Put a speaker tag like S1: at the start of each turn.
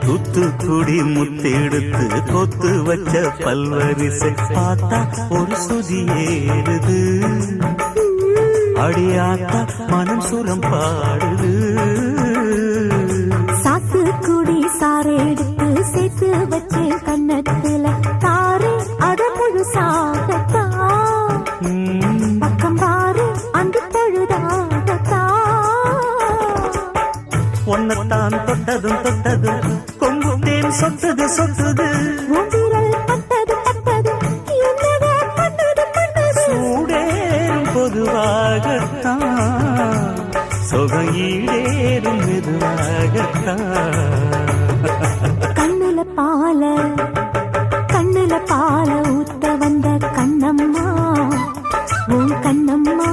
S1: தூத்துக்குடி முத்தெடுத்து கொத்து வச்ச பல்வரிசை பார்த்தா ஒரு சுதி ஏறுது அடியாத்தா மனம் சுரம் பாடுது
S2: சாத்துக்குடி சாறு எடுத்து சேர்த்து வச்சு கண்ணத்துல தாரு அத முழுசாகத்தா பக்கம் பாரு அந்த பழுதாகத்தா
S1: ஒன்னத்தான் தொட்டதும் தொட்டதும் கொங்கு தேன் சொத்துது சொத்துது
S2: உதிரல் பட்டது பட்டது என்னவோ பண்ணது பண்ணது
S1: சூடேறும் பொதுவாகத்தான் சொகம் ஈடேறும் மெதுவாகத்தான்
S2: கண்ணுல பால ஊத்த வந்த கண்ணம்மா உன் கண்ணம்மா